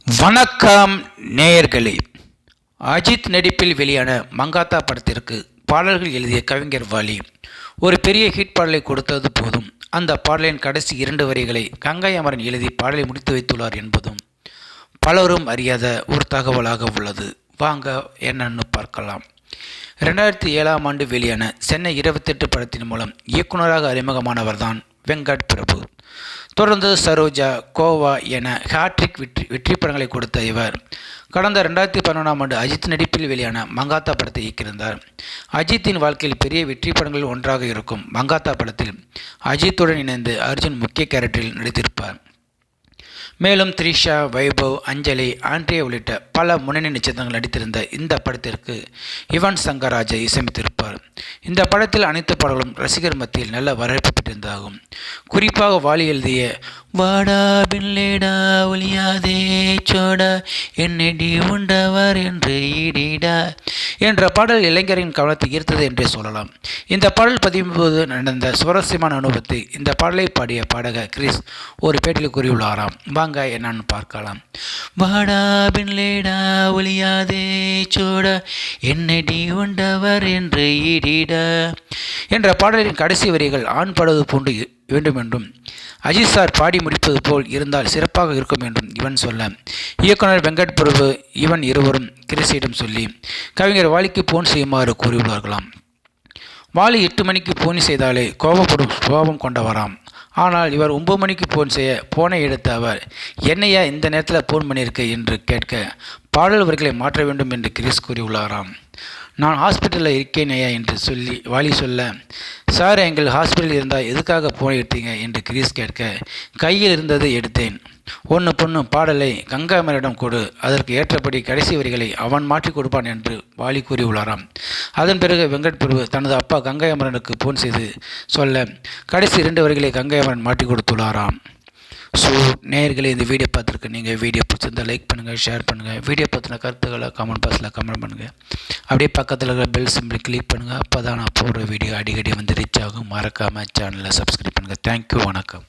வணக்கம் நேயர்களே. அஜித் நடிப்பில் வெளியான மங்காத்தா படத்திற்கு பாடல்கள் எழுதிய கவிஞர் வாலி ஒரு பெரிய ஹிட் பாடலை கொடுத்தது போதும் அந்த பாடலின் கடைசி 2 வரிகளை கங்கை அமரன் எழுதி பாடலை முடித்து வைத்துள்ளார் என்பதும் பலரும் அறியாத ஒரு தகவலாக உள்ளது. வாங்க என்னன்னு பார்க்கலாம். 2007ஆம் ஆண்டு வெளியான சென்னை 28 படத்தின் மூலம் இயக்குநராக அறிமுகமானவர்தான் வெங்கட் பிரபு. தொடர்ந்து சரோஜா, கோவா என ஹாட்ரிக் வெற்றி படங்களை கொடுத்த இவர் கடந்த 2011ஆம் ஆண்டு அஜித் நடிப்பில் வெளியான மங்காத்தா படத்தை இயக்கியிருந்தார். அஜித்தின் வாழ்க்கையில் பெரிய வெற்றி படங்களில் ஒன்றாக இருக்கும் மங்காத்தா படத்தில் அஜித்துடன் இணைந்து அர்ஜுன் முக்கிய கேரக்டரில் நடித்திருப்பார். மேலும் த்ரிஷா, வைபவ், அஞ்சலி, ஆண்ட்ரியா உள்ளிட்ட பல முன்னணி நட்சத்திரங்கள் நடித்திருந்த இந்த படத்திற்கு யுவன் சங்கர் ராஜா இசையமைத்திருப்பார். இந்த படத்தில் அனைத்து பாடல்களும் ரசிகர் மத்தியில் நல்ல வரவேற்பு பெற்றிருந்தாகும். குறிப்பாக வாலி எழுதிய வாடா பின்லேடா ஒளியாதே சோடா என்னடி உண்டவர் என்று ஈடிடா என்ற பாடல் இளைஞரின் கவனத்தை ஈர்த்தது என்றே சொல்லலாம். இந்த பாடல் பதிவும்போது நடந்த சுவாரஸ்யமான அனுபவத்தை இந்த பாடலை பாடிய பாடகர் கிறிஸ் ஒரு பேட்டியில் கூறியுள்ளாராம். வாங்க என்னன்னு பார்க்கலாம். வாடா பின்லேடா ஒளியாதே சோடா என்னடி உண்டவர் என்று ஈடிடா என்ற பாடலின் கடைசி வரிகள் ஆண் பாடுவது போன்று வேண்டும் என்றும் அஜித் சார் பாடி முடிப்பது போல் இருந்தால் சிறப்பாக இருக்கும் என்றும் இவன் சொல்ல, இயக்குனர் வெங்கட் பிரபு இவன் இருவரும் கிறிஸிடம் சொல்லி கவிஞர் வாலிக்கு போன் செய்யுமாறு கூறியுள்ளார்களாம். வாலி 8 மணிக்கு போன் செய்தாலே கோபப்படும் சுபாவம் கொண்டவராம். ஆனால் இவர் 9 மணிக்கு போன் செய்ய போனை எடுத்த அவர், என்னையா இந்த நேரத்தில் போன் பண்ணியிருக்க என்று கேட்க, பாடல் வரிகளை மாற்ற வேண்டும் என்று கிறிஸ் கூறியுள்ளாராம். நான் ஹாஸ்பிட்டலில் இருக்கேனையா என்று சொல்லி வாலி சொல்ல, சார் எங்கள் ஹாஸ்பிட்டலில் இருந்தால் எதுக்காக போன் எடுத்தீங்க என்று கிறிஸ் கேட்க, கையில் இருந்தது எடுத்தேன். ஒன்று பொண்ணு பாடலை கங்கை அமரனிடம் கொடு, அதற்கு ஏற்றபடி கடைசி வரிகளை அவன் மாற்றி கொடுப்பான் என்று வாலி கூறியுள்ளாராம். அதன் பிறகு வெங்கட் பிரபு தனது அப்பா கங்கை அமரனுக்கு போன் செய்து சொல்ல, கடைசி 2 வரிகளை கங்கை அமரன் மாற்றி கொடுத்துள்ளாராம். ஸோ நேயர்களே, இந்த வீடியோ பார்த்துருக்கு நீங்கள் வீடியோ பிடிச்சிருந்தால் லைக் பண்ணுங்கள், ஷேர் பண்ணுங்கள். வீடியோ பற்றின கருத்துக்களை கமெண்ட் பாக்ஸில் கமெண்ட் பண்ணுங்கள். அப்படியே பக்கத்தில் இருக்கிற பெல் சிம்பிள் கிளிக் பண்ணுங்கள். அப்போ தான் நான் போடுற வீடியோ அடிக்கடி வந்து ரீச் ஆகும். மறக்காமல் சேனலை சப்ஸ்கிரைப் பண்ணுங்கள். தேங்க்யூ, வணக்கம்.